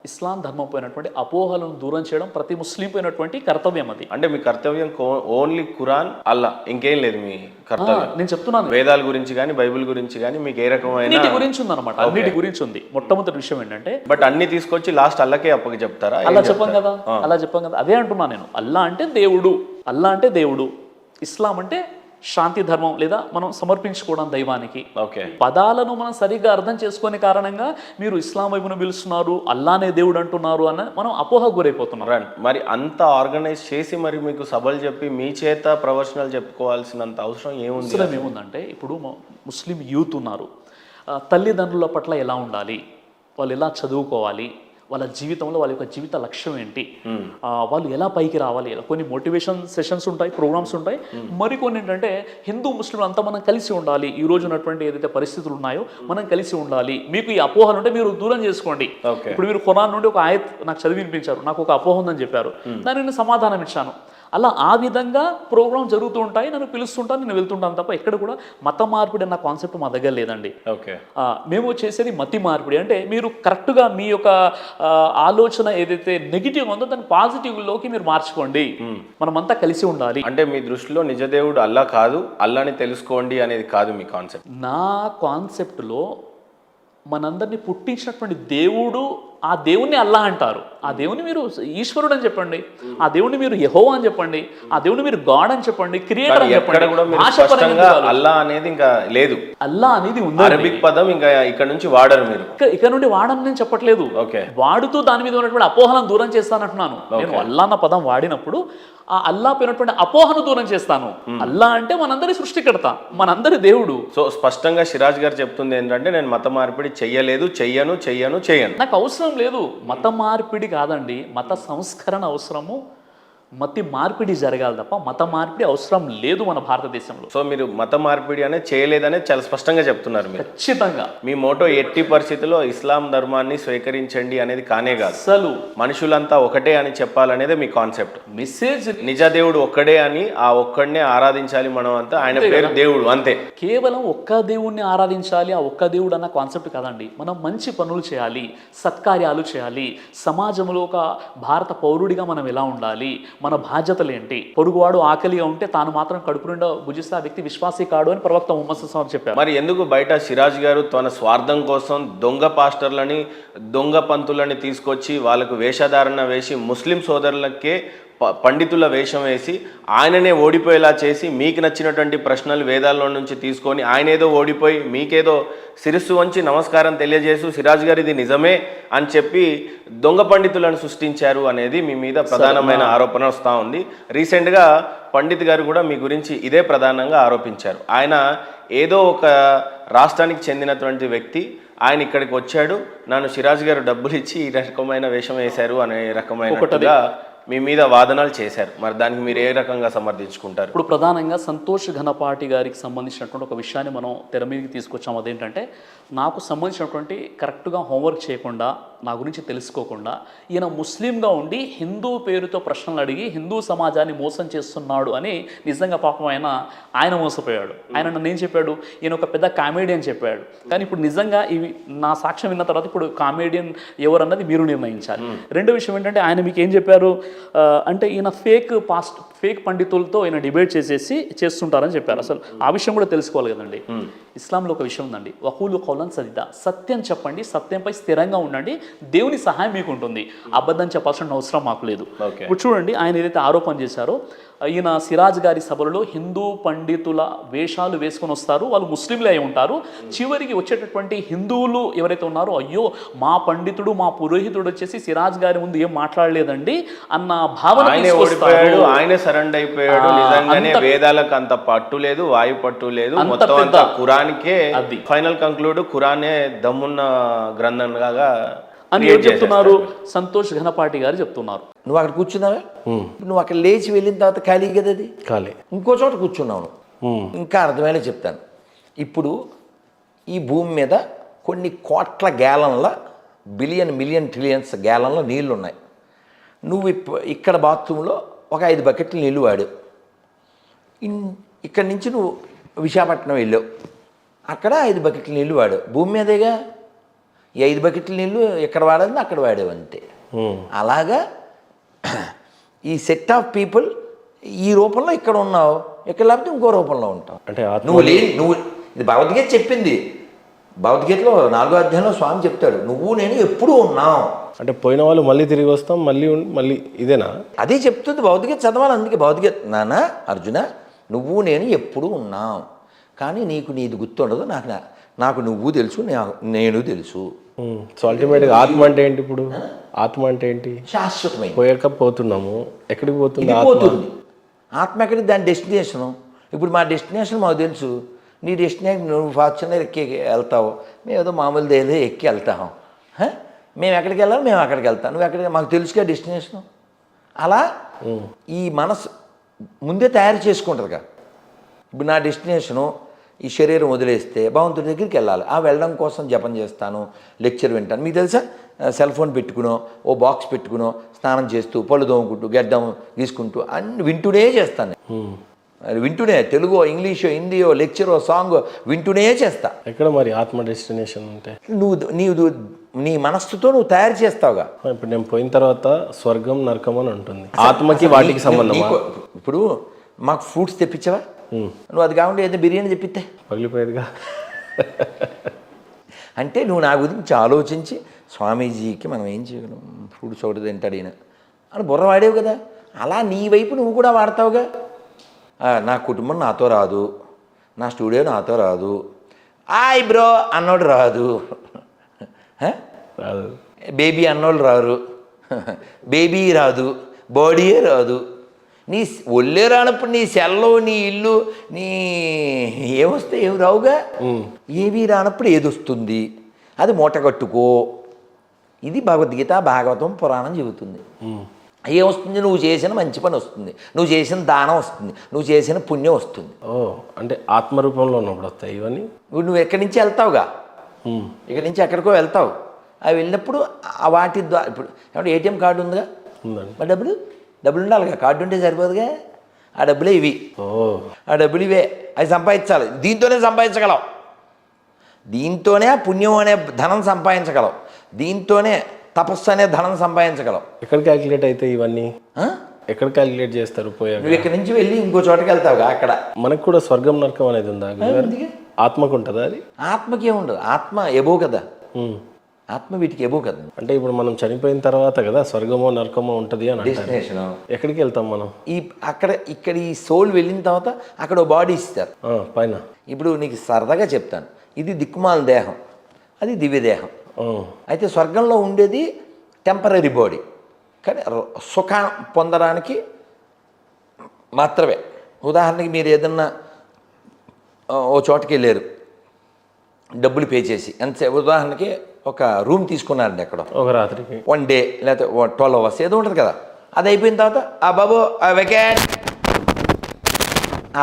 ఇస్లాం ధర్మం పోయినటువంటి అపోహలను దూరం చేయడం ప్రతి ముస్లిం పోయినటువంటి కర్తవ్యం అది. అంటే మీ కర్తవ్యం ఓన్లీ ఖురాన్ అల్లా, ఇంకేం లేదు మీ కర్తవ్యం? నేను చెప్తున్నాను, వేదాల గురించి కానీ బైబిల్ గురించి కానీ మీకు ఏ రకమైన అన్నిటి గురించి ఉందన్నమాట. అన్నిటి గురించి ఉంది. మొట్టమొదటి విషయం ఏంటంటే, బట్ అన్ని తీసుకొచ్చి లాస్ట్ అల్లకే అప్పకి చెప్తారా? అలా చెప్పాం కదా, అలా చెప్పాం కదా. అదే అంటున్నా నేను. అల్లా అంటే దేవుడు, అల్లా అంటే దేవుడు. ఇస్లాం అంటే శాంతి ధర్మం, లేదా మనం సమర్పించుకోవడం దైవానికి. ఓకే, పదాలను మనం సరిగ్గా అర్థం చేసుకునే కారణంగా మీరు ఇస్లాం వైపును పిలుస్తున్నారు, అల్లానే దేవుడు అంటున్నారు అన్న మనం అపోహ గురైపోతున్నాం. మరి అంత ఆర్గనైజ్ చేసి మరి మీకు సభలు చెప్పి మీ చేత ప్రవచనాలు చెప్పుకోవాల్సినంత అవసరం ఏముంది? అవసరం ఏముందంటే, ఇప్పుడు ముస్లిం యూత్ ఉన్నారు, తల్లిదండ్రుల పట్ల ఎలా ఉండాలి, వాళ్ళు ఎలా చదువుకోవాలి, వాళ్ళ జీవితంలో వాళ్ళ యొక్క జీవిత లక్ష్యం ఏంటి, వాళ్ళు ఎలా పైకి రావాలి, కొన్ని మోటివేషన్ సెషన్స్ ఉంటాయి, ప్రోగ్రామ్స్ ఉంటాయి. మరికొన్ని ఏంటంటే హిందూ ముస్లింలు అంతా మనం కలిసి ఉండాలి, ఈ రోజు ఉన్నటువంటి ఏదైతే పరిస్థితులు ఉన్నాయో మనం కలిసి ఉండాలి, మీకు ఈ అపోహలు ఉంటే మీరు దూరం చేసుకోండి. ఇప్పుడు మీరు ఖురాన్ నుండి ఒక ఆయత్ నాకు చదివి వినిపించారు, నాకు ఒక అపోహ ఉందని చెప్పారు, దానికి నేను సమాధానం ఇచ్చాను. అలా ఆ విధంగా ప్రోగ్రామ్ జరుగుతూ ఉంటాయి, నన్ను పిలుస్తుంటాను, నేను వెళ్తుంటాను తప్ప ఎక్కడ కూడా మత మార్పిడి అన్న కాన్సెప్ట్ మా దగ్గర లేదండి. ఓకే, మేము చేసేది మతి మార్పిడి. అంటే మీరు కరెక్ట్గా మీ యొక్క ఆలోచన ఏదైతే నెగిటివ్ ఉందో దాన్ని పాజిటివ్లోకి మీరు మార్చుకోండి, మనమంతా కలిసి ఉండాలి. అంటే మీ దృష్టిలో నిజదేవుడు అల్లా కాదు, అల్లాని తెలుసుకోండి అనేది కాదు మీ కాన్సెప్ట్? నా కాన్సెప్ట్లో మనందరినీ పుట్టించినటువంటి దేవుడు, ఆ దేవుణ్ణి అల్లా అంటారు. ఆ దేవుని మీరు ఈశ్వరుడు అని చెప్పండి, ఆ దేవుని మీరు యెహోవా అని చెప్పండి, ఆ దేవుని మీరు గాడ్ అని చెప్పండి, క్రియేటర్ అని చెప్పండి. అల్లా అనేది ఇంకా లేదు, అల్లా అనేది ఉంది. అరబిక్ పదం ఇంకా ఇక్కడ నుంచి వాడరు మీరు? ఇక్కడ నుండి వాడని నేను చెప్పట్లేదు. ఓకే, వాడుతూ దాని మీద ఉన్నటువంటి అపోహలను దూరం చేస్తానంటున్నాను. నేను అల్లా అన్న పదం వాడినప్పుడు ఆ అల్లా పోయినటువంటి అపోహను దూరం చేస్తాను. అల్లా అంటే మనందరి సృష్టికర్త, మనందరి దేవుడు. సో స్పష్టంగా సిరాజ్ గారు చెప్తుంది ఏంటంటే, నేను మత మార్పిడి చెయ్యలేదు, చెయ్యను. నాకు అవసరం లేదు మత మార్పిడి కాదండి, మత సంస్కరణ అవసరము, మతి మార్పిడి జరగాలి తప్ప మత మార్పిడి అవసరం లేదు మన భారతదేశంలో. సో మీరు మత మార్పిడి అనేది చేయలేదనే చాలా స్పష్టంగా చెప్తున్నారు మీరు? ఖచ్చితంగా. మీ మోటో ఎట్టి పరిస్థితుల్లో ఇస్లాం ధర్మాన్ని స్వీకరించండి అనేది కానే కాదు, అసలు మనుషులంతా ఒకటే అని చెప్పాలనేదే మీ కాన్సెప్ట్. మెసేజ్ నిజ దేవుడు ఒక్కడే అని, ఆ ఒక్కడినే ఆరాధించాలి మనం అంతా, ఆయన పేరు దేవుడు అంతే. కేవలం ఒక్క దేవుణ్ణి ఆరాధించాలి, ఆ ఒక్క దేవుడు అన్న కాన్సెప్ట్ కాదండి. మనం మంచి పనులు చేయాలి, సత్కార్యాలు చేయాలి, సమాజంలో ఒక భారత పౌరుడిగా మనం ఎలా ఉండాలి, మన బాధ్యతలు ఏంటి, పొరుగువాడు ఆకలిగా ఉంటే తాను మాత్రం కడుపు నిండా భుజిస్తే ఆ వ్యక్తి విశ్వాసీ కాడు అని ప్రవక్త ముహమ్మద్ సల్లల్లాహు అలైహి వసల్లం చెప్పారు. మరి ఎందుకు బయట సిరాజ్ గారు తన స్వార్థం కోసం దొంగ పాస్టర్లని, దొంగ పంతులని తీసుకొచ్చి వాళ్ళకు వేషధారణ వేసి ముస్లిం సోదరులకే పండితుల వేషం వేసి ఆయననే ఓడిపోయేలా చేసి, మీకు నచ్చినటువంటి ప్రశ్నలు వేదాల్లో నుంచి తీసుకొని ఆయన ఏదో ఓడిపోయి మీకేదో శిరస్సు వంచి నమస్కారం తెలియజేస్తూ సిరాజ్ గారు ఇది నిజమే అని చెప్పి దొంగ పండితులను సృష్టించారు అనేది మీ మీద ప్రధానమైన ఆరోపణ వస్తూ ఉంది. రీసెంట్గా పండిత్ గారు కూడా మీ గురించి ఇదే ప్రధానంగా ఆరోపించారు. ఆయన ఏదో ఒక రాష్ట్రానికి చెందినటువంటి వ్యక్తి, ఆయన ఇక్కడికి వచ్చాడు, నన్ను సిరాజ్ గారు డబ్బులు ఇచ్చి ఈ రకమైన వేషం వేశారు అనే రకమైనట్టుగా మీ మీద వాదనలు చేశారు. మరి దానికి మీరు ఏ రకంగా సమర్థించుకుంటారు? ఇప్పుడు ప్రధానంగా సంతోష్ ఘనపాటి గారికి సంబంధించినటువంటి ఒక విషయాన్ని మనం తెర మీదకి తీసుకొచ్చాము. అదేంటంటే, నాకు సంబంధించినటువంటి కరెక్ట్గా హోంవర్క్ చేయకుండా, నా గురించి తెలుసుకోకుండా, ఈయన ముస్లింగా ఉండి హిందూ పేరుతో ప్రశ్నలు అడిగి హిందూ సమాజాన్ని మోసం చేస్తున్నాడు అని నిజంగా పాపం ఆయన మోసపోయాడు. ఆయన నన్ను ఏం చెప్పాడు, ఈయన ఒక పెద్ద కామెడియన్ చెప్పాడు. కానీ ఇప్పుడు నిజంగా ఇవి నా సాక్ష్యం విన్న తర్వాత ఇప్పుడు కామెడియన్ ఎవరన్నది మీరు నిర్ణయించాలి. రెండో విషయం ఏంటంటే, ఆయన మీకు ఏం చెప్పారు అంటే, ఈయన ఫేక్ పండితులతో ఈయన డిబేట్ చేస్తుంటారని చెప్పారు. అసలు ఆ విషయం కూడా తెలుసుకోవాలి కదండి. ఇస్లాంలో ఒక విషయం ఉందండి, వహూలు ఖౌలన్ సదీదా, సత్యం చెప్పండి, సత్యంపై స్థిరంగా ఉండండి, దేవుని సహాయం మీకు ఉంటుంది, అబద్ధం చెప్పాల్సిన అవసరం మాకు లేదు. ఇప్పుడు చూడండి, ఆయన ఏదైతే ఆరోపణ చేశారో, ఈయన సిరాజ్ గారి సభలలో హిందూ పండితుల వేషాలు వేసుకొని వస్తారు, వాళ్ళు ముస్లింలే అయి ఉంటారు, చివరికి వచ్చేటటువంటి హిందువులు ఎవరైతే ఉన్నారో, అయ్యో మా పండితుడు మా పురోహితుడు వచ్చేసి సిరాజ్ గారి ముందు ఏం మాట్లాడలేదండి అన్న భావన, ఆయన సరెండర్ అయిపోయాడు. నిజంగానే వేదాలకు అంత పట్టు లేదు, వాయు పట్టు లేదు, మొత్తం అంతా ఖురాన్కే ఫైనల్ కంక్లూడ్, ఖురానే దమ్మున్న గ్రంథంగా అని ఎవరు చెప్తున్నారు? సంతోష్ ఘనపాటి గారు చెప్తున్నారు. నువ్వు అక్కడ కూర్చున్నావే, నువ్వు అక్కడ లేచి వెళ్ళిన తర్వాత ఖాళీ కదా, అది ఖాళీ, ఇంకో చోట కూర్చున్నావు. ఇంకా అర్థమయ్యేలా చెప్తాను. ఇప్పుడు ఈ భూమి మీద కొన్ని కోట్ల గ్యాలన్ల, మిలియన్ ట్రిలియన్స్ గ్యాలన్ల నీళ్లు ఉన్నాయి. నువ్వు ఇక్కడ బాత్రూంలో ఒక 5 బకెట్లు నీళ్ళు వాడు, ఇక్కడి నుంచి నువ్వు విశాఖపట్నం వెళ్ళావు, అక్కడ 5 బకెట్లు నీళ్ళు వాడు, భూమి మీదేగా. ఈ 5 బకెట్ల నీళ్ళు ఇక్కడ వాడేది అక్కడ వాడేవి అంతే. అలాగా ఈ సెట్ ఆఫ్ పీపుల్ ఈ రూపంలో ఇక్కడ ఉన్నావు, ఇక్కడ లేకపోతే ఇంకో రూపంలో ఉంటావు. అంటే నువ్వు ఇది భగవద్గీత చెప్పింది. భగవద్గీతలో 4వ అధ్యాయంలో స్వామి చెప్తాడు, నువ్వు నేను ఎప్పుడూ ఉన్నాం. అంటే పోయిన వాళ్ళు మళ్ళీ తిరిగి వస్తాం, మళ్ళీ ఇదేనా? అదే చెప్తుంది భగవద్గీత చదవాలి. అందుకే భగవద్గీత, నాన్న అర్జున నువ్వు నేను ఎప్పుడూ ఉన్నాం, కానీ నీకు నీది గుర్తుండదు, నాకు నువ్వు తెలుసు, నేను తెలుసు. సో అల్టిమేట్గా ఆత్మ అంటే ఏంటి? ఇప్పుడు ఆత్మ అంటే ఏంటి? శాశ్వతమైన. పోయాక పోతున్నాము, ఎక్కడికి పోతుంది పోతుంది ఆత్మ? ఎక్కడికి? దాని డెస్టినేషను. ఇప్పుడు మా డెస్టినేషన్ మాకు తెలుసు, నీ డెస్టినేషన్ నువ్వు ఫార్చునర్ ఎక్కి వెళ్తావు, మేము ఏదో మామూలు ఏదో ఎక్కి వెళ్తాం. మేము ఎక్కడికి వెళ్ళాలి, మేము అక్కడికి వెళ్తాం, నువ్వు ఎక్కడికి, మాకు తెలుసుగా డెస్టినేషను. అలా ఈ మనసు ముందే తయారు చేసుకుంటుందిగా. ఇప్పుడు నా డెస్టినేషను ఈ శరీరం వదిలేస్తే భగవంతుడి దగ్గరికి వెళ్ళాలి. వెళ్ళడం కోసం జపం చేస్తాను, లెక్చర్ వింటాను. మీకు తెలుసా, సెల్ ఫోన్ పెట్టుకునో ఓ బాక్స్ పెట్టుకునో స్నానం చేస్తూ పళ్ళు దోముకుంటూ గడ్డం గీసుకుంటూ అన్ని వింటూనే చేస్తాను. వింటూనే తెలుగు, ఇంగ్లీషో, హిందీయో, లెక్చరో, సాంగ్ వింటూనే చేస్తా. ఎక్కడ మరి ఆత్మ డెస్టినేషన్ అంటే? నీవు నీ మనస్సుతో నువ్వు తయారు చేస్తావుగా. ఇప్పుడు నేను పోయిన తర్వాత స్వర్గం నరకం అని ఉంటుంది. ఆత్మకి వాటికి సంబంధం. ఇప్పుడు మాకు ఫ్రూట్స్ తెప్పించావా? నువ్వు అది కాకుండా ఏదో బిర్యానీ తెప్పిస్తే పగిలిపోయేదిగా. అంటే నువ్వు నా గురించి ఆలోచించి స్వామీజీకి మనం ఏం చేయగలం, ఫ్రూట్స్ ఒకటి తింటాడు ఈయన అని బుర్ర వాడేవు కదా. అలా నీ వైపు నువ్వు కూడా వాడతావుగా. నా కుటుంబం నాతో రాదు, నా స్టూడియో నాతో రాదు, ఆయ్ బ్రో అన్నోడు రాదు, బేబీ అన్నోళ్ళు రారు, బేబీ రాదు, బాడీయే రాదు. నీ ఒళ్ళే రానప్పుడు నీ సెల్లో, నీ ఇల్లు, నీ ఏమొస్తే ఏమి రావుగా. ఏవి రానప్పుడు ఏది వస్తుంది, అది మూటగట్టుకో. ఇది భగవద్గీత, భాగవతం, పురాణం చెబుతుంది. ఏమొస్తుంది? నువ్వు చేసిన మంచి పని వస్తుంది, నువ్వు చేసిన దానం వస్తుంది, నువ్వు చేసిన పుణ్యం వస్తుంది. అంటే ఆత్మరూపంలో ఉన్నప్పుడు వస్తాయి ఇవన్నీ. ఇప్పుడు నువ్వు ఎక్కడి నుంచి వెళ్తావుగా, ఇక్కడి నుంచి ఎక్కడికో వెళ్తావు. అవి వెళ్ళినప్పుడు వాటి ద్వారా ఇప్పుడు ఏమంటే ఏటీఎం కార్డు ఉందిగా, మరి డబ్బులు ఉండాలిగా, కార్డు ఉంటే సరిపోదుగా. ఆ డబ్బులే ఇవి, ఆ డబ్బులు ఇవే, అవి సంపాదించాలి. దీంతోనే సంపాదించగలవు, దీంతోనే పుణ్యం అనే ధనం సంపాదించగలవు, దీంతోనే తపస్సు అనే ధనం సంపాదించగలవు. ఎక్కడ క్యాలిక్యులేట్ అయితే ఇవన్నీ? ఎక్కడ క్యాలిక్యులేట్ చేస్తారు? పోయాక నువ్వు ఇక్కడి నుంచి వెళ్ళి ఇంకో చోటకి వెళ్తావుగా. అక్కడ మనకు కూడా స్వర్గం నరకం అనేది ఉందా? ఆత్మకు ఉంటుందా అది? ఆత్మకి ఏముండదు, ఆత్మ ఎబో కదా, ఆత్మ వీటికి ఎబో కదా. అంటే ఇప్పుడు మనం చనిపోయిన తర్వాత కదా స్వర్గమో నరకమో ఉంటుంది అని డెస్టినేషన్. ఎక్కడికి వెళ్తాం మనం? ఇక్కడ ఈ సోల్ వెళ్ళిన తర్వాత అక్కడ బాడీ ఇస్తారు పైన. ఇప్పుడు నీకు సరదాగా చెప్తాను, ఇది దిక్కుమాల దేహం, అది దివ్య దేహం. అయితే స్వర్గంలో ఉండేది టెంపరీ బాడీ, కానీ సుఖం పొందడానికి మాత్రమే. ఉదాహరణకి మీరు ఏదన్నా ఓ చోటకి వెళ్ళారు డబ్బులు పే చేసి, అంతే. ఉదాహరణకి ఒక రూమ్ తీసుకున్నారండి ఎక్కడో, ఒక రాత్రికి 1 డే లేకపోతే 12 hours ఏదో ఉంటుంది కదా. అది అయిపోయిన తర్వాత ఆ బాబు వెకేట్,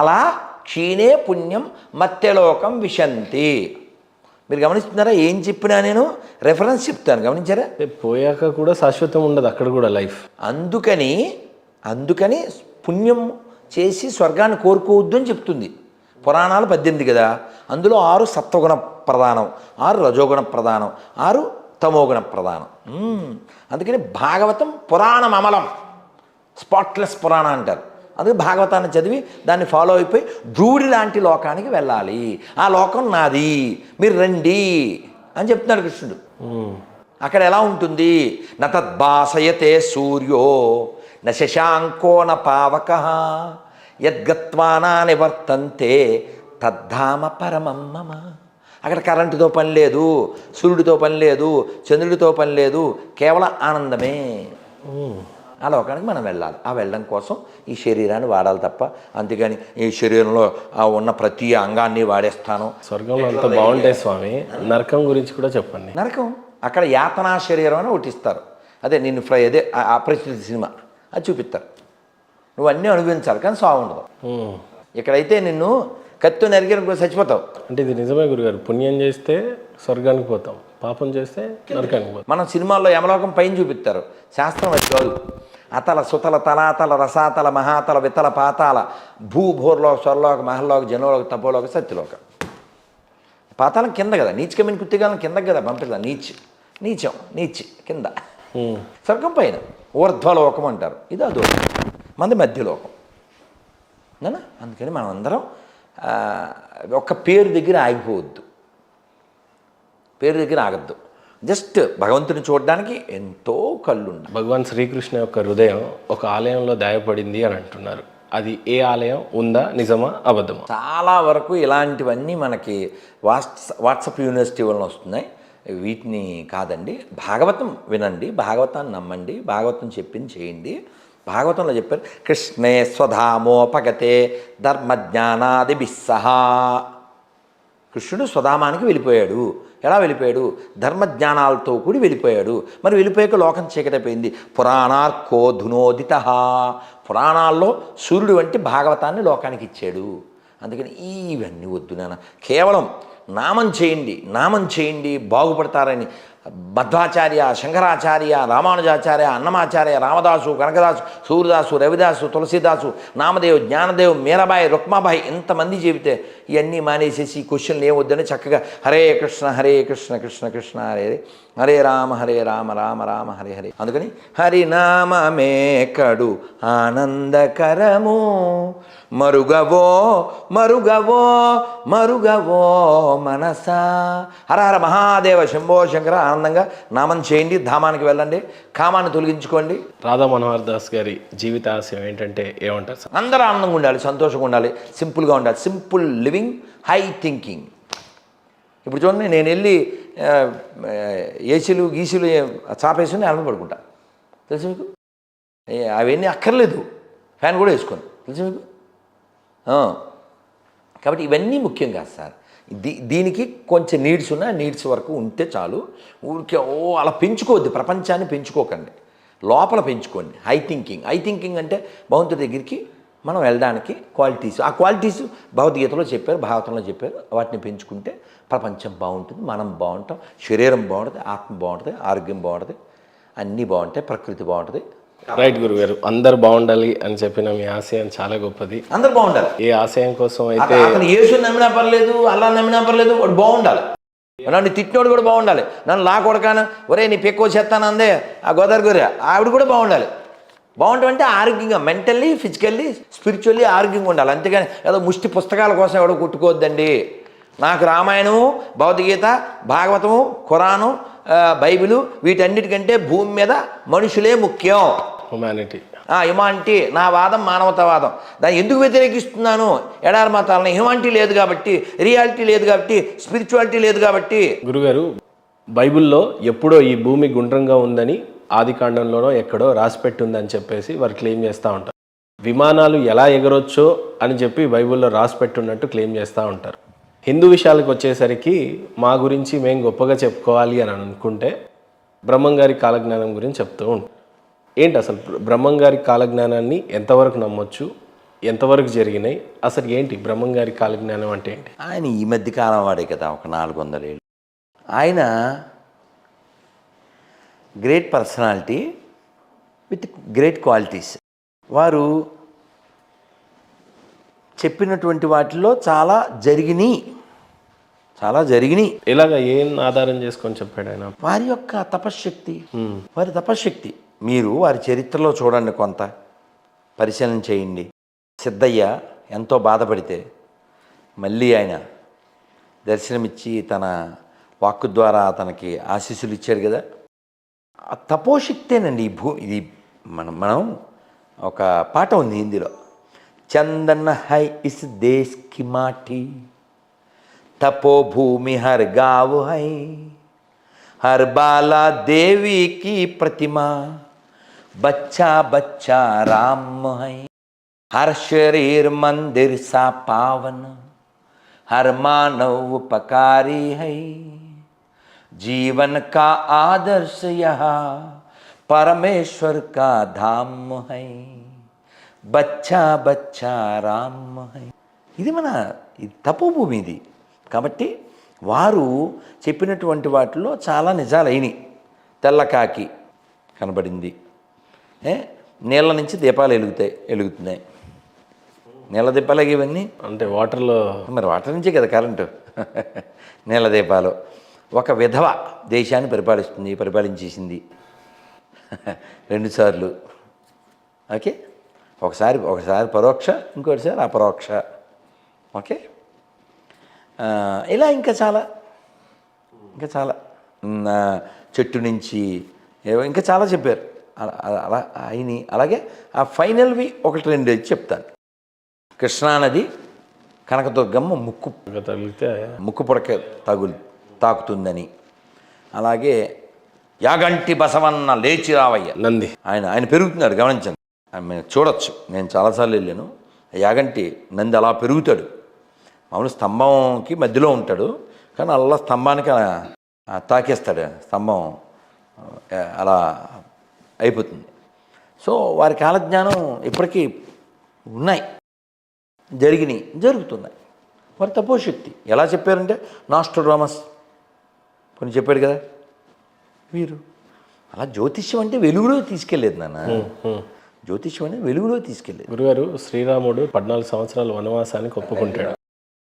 అలా క్షీణే పుణ్యం మత్యలోకం విశంతి. మీరు గమనిస్తున్నారా? ఏం చెప్పినా నేను రెఫరెన్స్ చెప్తాను, గమనించారా? పోయాక కూడా శాశ్వతం ఉండదు అక్కడ కూడా లైఫ్. అందుకని పుణ్యం చేసి స్వర్గాన్ని కోరుకోవద్దు అని చెప్తుంది. పురాణాలు 18 కదా, అందులో 6 సత్వగుణ ప్రధానం, 6 రజోగుణ ప్రధానం, 6 తమోగుణ ప్రధానం. అందుకని భాగవతం పురాణం అమలం, స్పాట్లెస్ పురాణం అంటారు. అందుకే భాగవతాన్ని చదివి దాన్ని ఫాలో అయిపోయి ధ్రువుడి లాంటి లోకానికి వెళ్ళాలి. ఆ లోకం నాది, మీరు రండి అని చెప్తున్నాడు కృష్ణుడు. అక్కడ ఎలా ఉంటుంది? న తద్భాసయతే సూర్యో న శశాంకో న పావక యద్గత్వానా నివర్తంతే తద్ధామ పరమం మమ. అక్కడ కరెంటుతో పని లేదు, సూర్యుడితో పని లేదు, చంద్రుడితో పని లేదు, కేవలం ఆనందమే. ఆ లోకానికి మనం వెళ్ళాలి. ఆ వెళ్ళడం కోసం ఈ శరీరాన్ని వాడాలి తప్ప, అంతేగాని ఈ శరీరంలో ఉన్న ప్రతి అంగాన్ని వాడేస్తాను. స్వర్గంలో అంత బాగుంటాయి స్వామి. నరకం గురించి కూడా చెప్పండి. నరకం అక్కడ యాతనా శరీరం అని ఒకటి ఇస్తారు. అదే నిన్ను అదే అపరిచిత సినిమా అది చూపిస్తారు. నువ్వు అన్నీ అనుభవించాలి, కానీ సాగు ఉండదు. ఇక్కడైతే నిన్ను కత్తి నరికిన చచ్చిపోతావు. అంటే ఇది నిజమే గురుగారు. పుణ్యం చేస్తే స్వర్గానికి పోతాం, పాపం చేస్తే నరకానికి పోతాం. మనం సినిమాల్లో యమలోకం పైన చూపిస్తారు, శాస్త్రం అది కాదు. అతల సుతల తలాతల రసాతల మహాతల వితల పాతాల భూభూర్లోక స్వర్లోక మహల్లోక జనలోక తపోలోక సత్యలోక. పాతాళం కింద కదా, నీచకమైన కుత్తిగాలం కిందకి కదా పంపిదా, నీచం కింద, స్వర్గం పైన ఊర్ధ్వలోకం అంటారు. ఇది అదోకం, మంది మధ్యలోకం. అందుకని మనం అందరం ఒక పేరు దగ్గర ఆగిపోవద్దు, పేరు దగ్గర ఆగద్దు. జస్ట్ భగవంతుని చూడడానికి ఎంతో కళ్ళు ఉండాలి. భగవాన్ శ్రీకృష్ణ యొక్క హృదయం ఒక ఆలయంలో దాయపడింది అని అంటున్నారు. అది ఏ ఆలయం, ఉందా, నిజమా, అబద్ధమా? చాలా వరకు ఇలాంటివన్నీ మనకి వాట్సాప్ యూనివర్సిటీ వలన వస్తున్నాయి. వీటిని కాదండి. భాగవతం వినండి, భాగవతాన్ని నమ్మండి, భాగవతం చెప్పింది చేయండి. భాగవతంలో చెప్పారు, కృష్ణే స్వధామోపగతే ధర్మజ్ఞానాదిభిస్సహా. కృష్ణుడు స్వధామానికి వెళ్ళిపోయాడు. ఎలా వెళ్ళిపోయాడు? ధర్మజ్ఞానాలతో కూడి వెళ్ళిపోయాడు. మరి వెళ్ళిపోయాక లోకం చీకటైపోయింది. పురాణార్కో ధునోదిత. పురాణాల్లో సూర్యుడు వంటి భాగవతాన్ని లోకానికి ఇచ్చాడు. అందుకని ఇవన్నీ వద్దు నాన్న, కేవలం నామం చేయండి బాగుపడతారని మధ్వాచార్య, శంకరాచార్య, రామానుజాచార్య, అన్నమాచార్య, రామదాసు, కనకదాసు, సూర్యదాసు, రవిదాసు, తులసీదాసు, నామదేవ్, జ్ఞానదేవ్, మీరాబాయి, రుక్మాబాయి, ఇంతమంది చెబితే ఇవన్నీ మానేసేసి ఈ క్వశ్చన్లు ఏమొద్దని చక్కగా హరే కృష్ణ కృష్ణ కృష్ణ హరే హరే రామ రామ రామ హరే హరే. అందుకని హరినామమే కడు ఆనందకరము, మరుగవో మనసా. హర హర మహాదేవ శంభో శంకర. ఆనందంగా నామం చేయండి, ధామానికి వెళ్ళండి, కామాన్ని తొలగించుకోండి. రాధా మనోహర్ దాస్ గారి జీవిత ఆశయం ఏంటంటే ఏమంటారు సార్? అందరూ ఆనందంగా ఉండాలి, సంతోషంగా ఉండాలి, సింపుల్గా ఉండాలి. Simple living, high thinking. ఇప్పుడు చూడండి, నేను వెళ్ళి ఏసీలు గీసీలు చాపేసుకుని అలమ పడుకుంటా, తెలుసు మీకు? అవన్నీ అక్కర్లేదు, ఫ్యాన్ కూడా వేసుకోండి, తెలుసు మీకు? కాబట్టి ఇవన్నీ ముఖ్యం కాదు సార్. దీనికి కొంచెం నీడ్స్ ఉన్నాయి, నీడ్స్ వరకు ఉంటే చాలు. ఊరికే అలా పెంచుకోవద్దు, ప్రపంచాన్ని పెంచుకోకండి, లోపల పెంచుకోండి. హై థింకింగ్ అంటే భగవంతుడి దగ్గరికి మనం వెళ్ళడానికి క్వాలిటీస్, ఆ క్వాలిటీస్ భగవద్గీతలో చెప్పారు, భాగవతంలో చెప్పారు. వాటిని పెంచుకుంటే ప్రపంచం బాగుంటుంది, మనం బాగుంటాం, శరీరం బాగుంటుంది, ఆత్మ బాగుంటుంది, ఆరోగ్యం బాగుంటుంది, అన్నీ బాగుంటాయి, ప్రకృతి బాగుంటుంది. రైట్ గురుగారు, అందరు బాగుండాలి అని చెప్పిన మీ ఆశయం చాలా గొప్పది. అందరు బాగుండాలి. ఏ ఆశయం కోసం అయితే అతను యేసుని నమ్మినా పర్లేదు, అల్లా నమ్మినా పర్లేదు, వాడు బాగుండాలి. నన్ను తిట్టినోడు కూడా బాగుండాలి. నన్ను కొడకాను, ఒరే నీ పెక్కువ చేస్తాను అందే ఆ గోదావరి గొర్రె, ఆవిడ కూడా బాగుండాలి. బాగుంటామంటే ఆరోగ్యంగా, మెంటల్లీ, ఫిజికల్లీ, స్పిరిచువల్లీ ఆరోగ్యంగా ఉండాలి. అంతేగాని ఏదో ముష్టి పుస్తకాల కోసం ఎవడో కొట్టుకోవద్దండి. నాకు రామాయణము, భగవద్గీత, భాగవతము, ఖురాను, బైబిలు, వీటన్నిటికంటే భూమి మీద మనుషులే ముఖ్యం. హ్యుమానిటీ, నా వాదం మానవతావాదం. దాన్ని ఎందుకు వ్యతిరేకిస్తున్నాను? ఎడారి మతాలని హ్యుమానిటీ లేదు కాబట్టి, రియాలిటీ లేదు కాబట్టి, స్పిరిచువాలిటీ లేదు కాబట్టి. గురుగారు, బైబిల్లో ఎప్పుడో ఈ భూమి గుండ్రంగా ఉందని ఆదికాండంలోనో ఎక్కడో రాసిపెట్టి ఉందని చెప్పేసి వారు క్లెయిమ్ చేస్తూ ఉంటారు. విమానాలు ఎలా ఎగరొచ్చో అని చెప్పి బైబిల్లో రాసిపెట్టున్నట్టు క్లెయిమ్ చేస్తూ ఉంటారు. హిందూ విషయాలకు వచ్చేసరికి మా గురించి మేము గొప్పగా చెప్పుకోవాలి అని అనుకుంటే బ్రహ్మంగారి కాలజ్ఞానం గురించి చెప్తూ ఉంటాం. ఏంటి అసలు బ్రహ్మంగారి కాలజ్ఞానాన్ని ఎంతవరకు నమ్మొచ్చు, ఎంతవరకు జరిగినాయి, అసలు ఏంటి బ్రహ్మంగారి కాలజ్ఞానం అంటే ఏంటి? ఆయన ఈ మధ్య కాలం వాడే కదా, ఒక 400 ఏళ్ళు. ఆయన great personality with great qualities. వారు చెప్పినటువంటి వాటిలో చాలా జరిగినాయి. ఇలాగ ఏం ఆధారం చేసుకొని చెప్పాడు ఆయన? వారి యొక్క తపశ్శక్తి. మీరు వారి చరిత్రలో చూడండి, కొంత పరిశీలన చేయండి. సిద్ధయ్య ఎంతో బాధపడితే మళ్ళీ ఆయన దర్శనమిచ్చి తన వాక్కు ద్వారా అతనికి ఆశీస్సులు ఇచ్చాడు కదా. ఆ తపోశక్తేనండి ఇది. మనం ఒక పాట ఉంది హిందీలో, చందన్ హై ఇస్ దేశ్ కి మాటి, తపోభూమి హర్ గావ్ హై, హర్ బాలా దేవి की प्रतिमा, बच्चा बच्चा राम है, हर शरीर मंदिर सा पावन, हर मानव उपकारी है, जीवन का आदर्श यहाँ परमेश्वर का धाम है, बच्चा बच्चा राम है. ఇది మన తపోభూమి ఇది. కాబట్టి వారు చెప్పినటువంటి వాటిలో చాలా నిజాలైనవి. తెల్లకాకి కనబడింది, నీళ్ళ నుంచి దీపాలు వెలుగుతున్నాయి. నీళ్ళ దీపాలకి ఇవన్నీ అంటే వాటర్లో మరి వాటర్ నుంచే కదా కరెంటు. నీళ్ళ దీపాలు. ఒక విధవ దేశాన్ని పరిపాలించేసింది 2 సార్లు. ఓకే, ఒకసారి పరోక్ష, ఇంకోటిసారి అపరోక్ష. ఓకే, ఇలా ఇంకా చాలా చెట్టు నుంచి ఏవో ఇంకా చాలా చెప్పారు. అలా అయినాయి. అలాగే ఆ ఫైనల్వి 1-2 చెప్తాను. కృష్ణానది కనకదుర్గమ్మ తగిలితే ముక్కు పుడక తాకుతుందని. అలాగే యాగంటి బసవన్న లేచి రావయ్య నంది ఆయన పెరుగుతున్నాడు, గమనించండి. మేము చూడొచ్చు, నేను చాలాసార్లు వెళ్ళాను. యాగంటి నంది అలా పెరుగుతాడు. మామూలు స్తంభంకి మధ్యలో ఉంటాడు, కానీ అలా స్తంభానికి తాకేస్తాడు. స్తంభం అలా అయిపోతుంది. సో వారి కాలజ్ఞానం ఇప్పటికీ ఉన్నాయి, జరుగుతున్నాయి. వారి తపోశక్తి ఎలా చెప్పారంటే నాస్ట్రోడామస్ కొన్ని చెప్పాడు కదా వీరు. అలా జ్యోతిష్యం అంటే వెలుగులో తీసుకెళ్ళలేదు నాన్న. జ్యోతిష్యం అంటే వెలుగులో తీసుకెళ్ళలేదు. గురుగారు, శ్రీరాముడు 14 సంవత్సరాలు వనవాసానికి ఒప్పుకుంటాడు.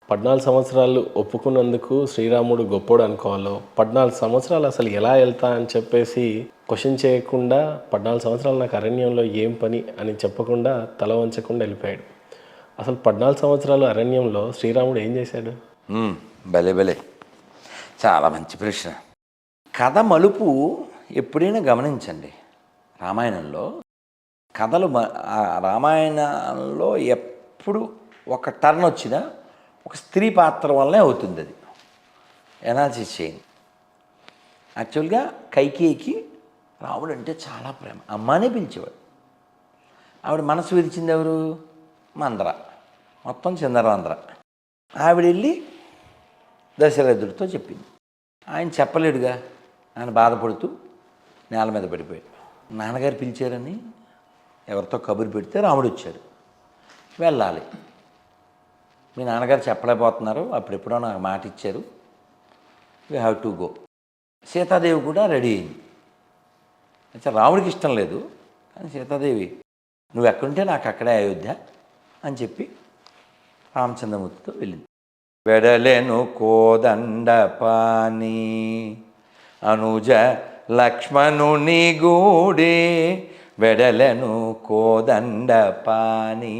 14 సంవత్సరాలు ఒప్పుకున్నందుకు శ్రీరాముడు గొప్పోడు అనుకోవాలో, 14 సంవత్సరాలు అసలు ఎలా వెళ్తా అని చెప్పేసి క్వశ్చన్ చేయకుండా 14 సంవత్సరాలు నాకు అరణ్యంలో ఏం పని అని చెప్పకుండా తల వంచకుండా వెళ్ళిపోయాడు. అసలు 14 సంవత్సరాలు అరణ్యంలో శ్రీరాముడు ఏం చేశాడు? భలే చాలా మంచి ప్రశ్న. కథ మలుపు ఎప్పుడైనా గమనించండి. రామాయణంలో కథలు రామాయణంలో ఎప్పుడు ఒక టర్న్ వచ్చినా ఒక స్త్రీ పాత్ర వల్లనే అవుతుంది. అది ఎనాలిసిస్ చేయండి. యాక్చువల్గా కైకేయికి రాముడు అంటే చాలా ప్రేమ, అమ్మానే పిలిచేవాడు. ఆవిడ మనసు విరిచింది ఎవరు? మందర, మొత్తం చంద్రవందర. ఆవిడ వెళ్ళి దశరథుడితో చెప్పింది. ఆయన చెప్పలేడుగా, ఆయన బాధపడుతూ నేల మీద పడిపోయాడు. నాన్నగారు పిలిచారని ఎవరితో కబురు పెడితే రాముడు వచ్చాడు. వెళ్ళాలి, మీ నాన్నగారు చెప్పలేకపోతున్నారు, అప్పుడెప్పుడో నాకు మాట ఇచ్చారు, you have to go. Sitadevi కూడా రెడీ అయింది. అయితే రాముడికి ఇష్టం లేదు, కానీ సీతాదేవి నువ్వు ఎక్కడుంటే నాకు అక్కడే అయోధ్య అని చెప్పి రామచంద్రమూర్తితో వెళ్ళింది. వెడలెను కోదండ పాని అనుజ లక్ష్మణుని గూడే, వెడలెను కోదండ పాని.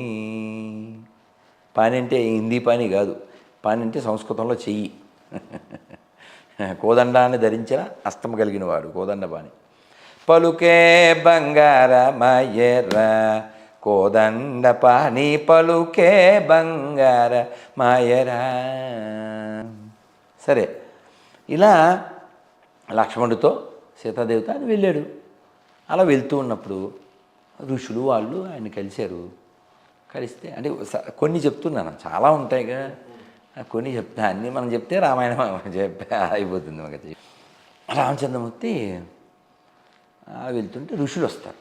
పాని అంటే హిందీ పాని కాదు, పాని అంటే సంస్కృతంలో చెయ్యి. కోదండాన్ని ధరించిన హస్తం కలిగిన వాడు కోదండ పాని. పలుకే బంగారమయ్యర కోదండ పాని, పలుకే బంగార మాయరా. సరే, ఇలా లక్ష్మణుడితో సీతాదేవితో ఆయన వెళ్ళాడు. అలా వెళ్తూ ఉన్నప్పుడు ఋషులు వాళ్ళు ఆయన కలిస్తే అంటే కొన్ని చెప్తున్నాను, చాలా ఉంటాయిగా, కొన్ని చెప్తా, అన్నీ మనం చెప్తే రామాయణం అయిపోతుంది మనకి. రామచంద్రమూర్తి వెళ్తుంటే ఋషులు వస్తారు.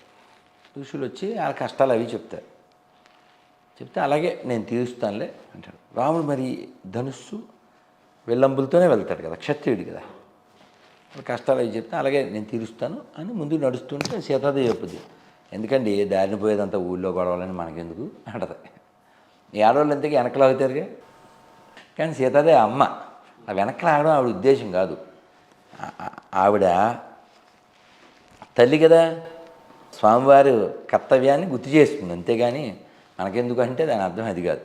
ఋషులు వచ్చి ఆ కష్టాలు అవి చెప్తే అలాగే నేను తీరుస్తానులే అంటాడు. రాముడు మరి ధనుస్సు వెల్లంబులతోనే వెళ్తాడు కదా, క్షత్రియుడు కదా. కష్టాలు అవి చెప్తే అలాగే నేను తీరుస్తాను అని ముందుకు నడుస్తుంటే సీతాదేవి చెప్పుద్ది, ఎందుకండి దారిని పోయేదంతా ఊళ్ళో గొడవలని మనకెందుకు అంటది. ఈ ఆడవాళ్ళు ఎంతకీ వెనకలు అవుతారుగా. కానీ సీతాదేవి అమ్మ, ఆ వెనకలు ఆడడం ఆవిడ ఉద్దేశం కాదు. ఆవిడ తల్లి కదా, స్వామివారి కర్తవ్యాన్ని గుర్తు చేస్తుంది, అంతేగాని మనకెందుకు అంటే దాని అర్థం అది కాదు.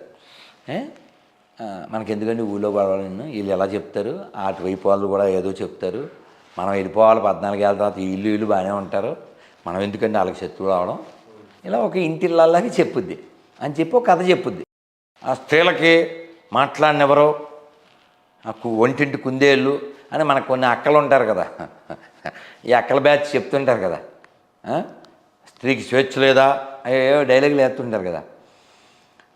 మనకెందుకంటే ఊళ్ళో గొడవలను వీళ్ళు ఎలా చెప్తారు, అటువైపు వాళ్ళు కూడా ఏదో చెప్తారు, మనం వెళ్ళిపోవాలి 14 ఏళ్ళ తర్వాత ఇల్లు బాగానే ఉంటారు, మనం ఎందుకంటే వాళ్ళకి శత్రువులు అవడం, ఇలా ఒక ఇంటిళ్ళలాగా చెప్పుద్ది అని చెప్పి ఒక కథ చెప్పుద్ది. ఆ స్త్రీలకి మాట్లాడినెవరో ఒంటింటి కుందేళ్ళు అని మనకు కొన్ని అక్కలు ఉంటారు కదా, ఈ అక్కల బ్యాచ్ చెప్తుంటారు కదా, స్త్రీకి స్వేచ్ఛ లేదా అయ్యో డైలాగులు వేస్తుంటారు కదా.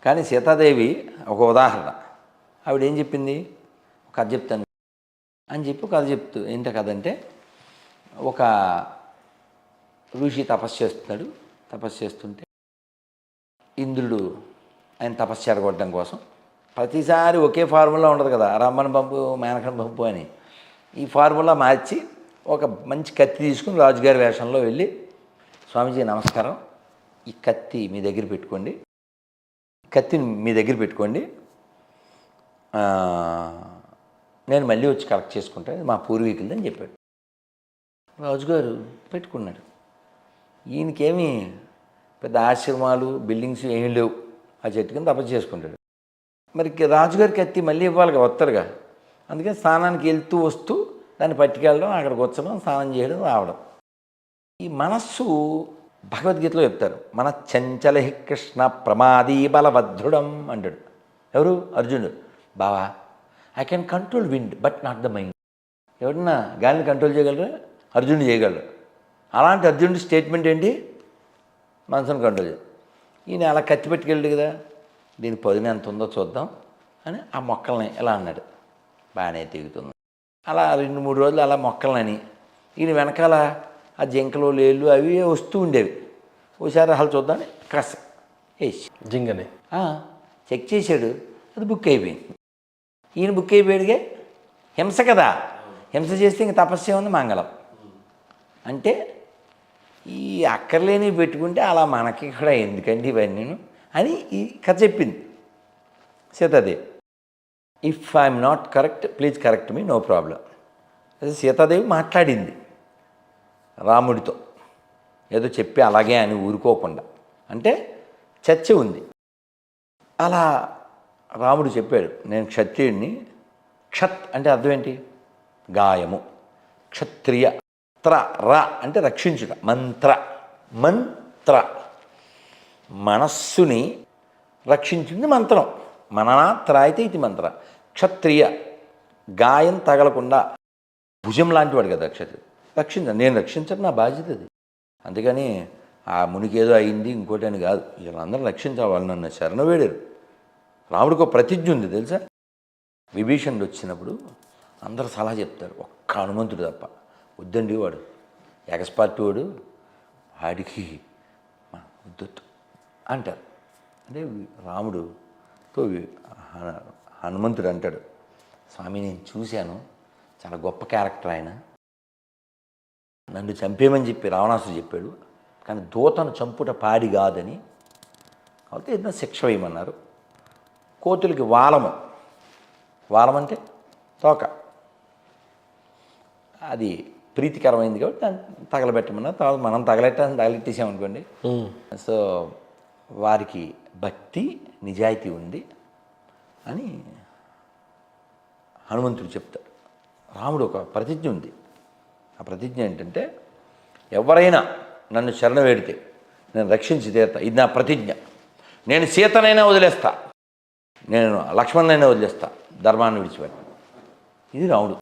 కానీ సీతాదేవి ఒక ఉదాహరణ. ఆవిడ ఏం చెప్పింది, ఒక కథ చెప్తాను అని చెప్పి కథ ఏంటో కథ అంటే, ఒక ఋషి తపస్సు చేస్తుంటే ఇంద్రుడు ఆయన తపస్సు చెడగొట్టడం కోసం ప్రతిసారి ఒకే ఫార్ములా ఉండదు కదా, రమ్మని పంపు మేనకని పంపు అని. ఈ ఫార్ములా మార్చి ఒక మంచి కత్తి తీసుకుని రాజుగారి వేషంలో వెళ్ళి, స్వామీజీ నమస్కారం, ఈ కత్తి మీ దగ్గర పెట్టుకోండి, కత్తిని మీ దగ్గర పెట్టుకోండి, ఆ, నేను మళ్ళీ వచ్చి కలెక్ట్ చేసుకుంటాను, ఇది మా పూర్వీకులది అని చెప్పాడు. రాజుగారు పెట్టుకున్నాడు. ఈయనకేమీ పెద్ద ఆశ్రమాలు బిల్డింగ్స్ ఏమీ లేవు, ఆ చెట్టు కింద తపస్సు చేసుకుంటాడు. మరి రాజుగారి కత్తి మళ్ళీ ఇవ్వాలిగా, వస్తారుగా. అందుకని స్నానానికి వెళ్తూ వస్తూ దాన్ని పట్టుకెళ్ళడం, అక్కడికి వచ్చడం, స్నానం చేయడం, రావడం. ఈ మనస్సు భగవద్గీతలో చెప్తారు, మన చంచల హి కృష్ణ ప్రమాదీ బలవద్ధుడం అంటాడు. ఎవరు? అర్జునుడు. బావా, I can control wind but not the mind. ఎవరన్నా గాలిని కంట్రోల్ చేయగలరా? అర్జునుడు చేయగలరు. అలాంటి అర్జునుడి స్టేట్మెంట్ ఏంటి? మనసును కంట్రోల్ చేయాలి. ఈయన అలా కత్తి పెట్టుకెళ్ళాడు కదా, దీని పదును ఎంత ఉందో చూద్దాం అని ఆ మొక్కల్ని ఎలా అన్నాడు. బాగానే తెగుతుంది. అలా 2-3 రోజులు అలా మొక్కలని ఈయన వెనకాల ఆ జింకలు లేళ్ళు అవి వస్తూ ఉండేవి. ఓసారి అసలు చూద్దామని కాస్త వేసి జింగనే చెక్ చేశాడు, అది బుక్ అయిపోయింది. ఈయన బుక్ అయిపోయాడుగా. హింస కదా, హింస చేస్తే ఇంక తపస్సు ఉంది, మంగళం. అంటే ఈ అక్కర్లేని పెట్టుకుంటే అలా మనకి కూడా ఎందుకండి ఇవన్నీ అని ఈ కథ చెప్పింది Sitadevi. If I'm not correct please correct me, no problem. అదే సీతాదేవి మాట్లాడింది రాముడితో, ఏదో చెప్పి అలాగే అని ఊరుకోకుండా. అంటే చర్చ ఉంది. అలా రాముడు చెప్పాడు, నేను క్షత్రియుడిని. క్షత్ అంటే అర్థం ఏంటి? గాయము. క్షత్రియ. త్ర ర అంటే రక్షించుట. మంత్ర. మంత్ర మనస్సుని రక్షించింది మంత్రం. మననాత్ర అయితే ఇది మంత్ర. క్షత్రియ గాయం తగలకుండా, భుజం లాంటివాడు కదా క్షత్రియ. రక్షించాను, నేను రక్షించడం నా బాధ్యత అది. అందుకని ఆ మునికి ఏదో అయింది ఇంకోటి అని కాదు, వీళ్ళందరూ రక్షించాలి. వాళ్ళు నన్ను శరణ వేడారు. రాముడికి ఒక ప్రతిజ్ఞ ఉంది తెలుసా. విభీషణుడు వచ్చినప్పుడు అందరూ సలహా చెప్తారు, ఒక్క హనుమంతుడు తప్ప. వద్దండి వాడు ఎగస్పార్టీ వాడు, వాడికి వద్దొద్దు అంటారు. అంటే రాముడుతో హనుమంతుడు అంటాడు, స్వామి నేను చూశాను, చాలా గొప్ప క్యారెక్టర్ ఆయన, నన్ను చంపేయమని చెప్పి రావణాసుడు చెప్పాడు, కానీ దూతను చంపుట పాడి కాదని, కాబట్టి ఏదైనా శిక్ష వేయమన్నారు. కోతులకి వాలము, వాలం అంటే తోక, అది ప్రీతికరమైంది కాబట్టి దాన్ని తగలబెట్టమన్నారు. తర్వాత మనం తగలెట్టేసామనుకోండి. సో వారికి భక్తి నిజాయితీ ఉంది అని హనుమంతుడు చెప్తాడు. రాముడు ఒక ప్రతిజ్ఞ ఉంది. ఆ ప్రతిజ్ఞ ఏంటంటే, ఎవరైనా నన్ను శరణ వేడితే నేను రక్షించి తీరుతా, ఇది నా ప్రతిజ్ఞ. నేను సీతనైనా వదిలేస్తా, నేను లక్ష్మణ్ణైనా వదిలేస్తా, ధర్మాన్ని విడిచిపెట్ట. ఇది రాముడు.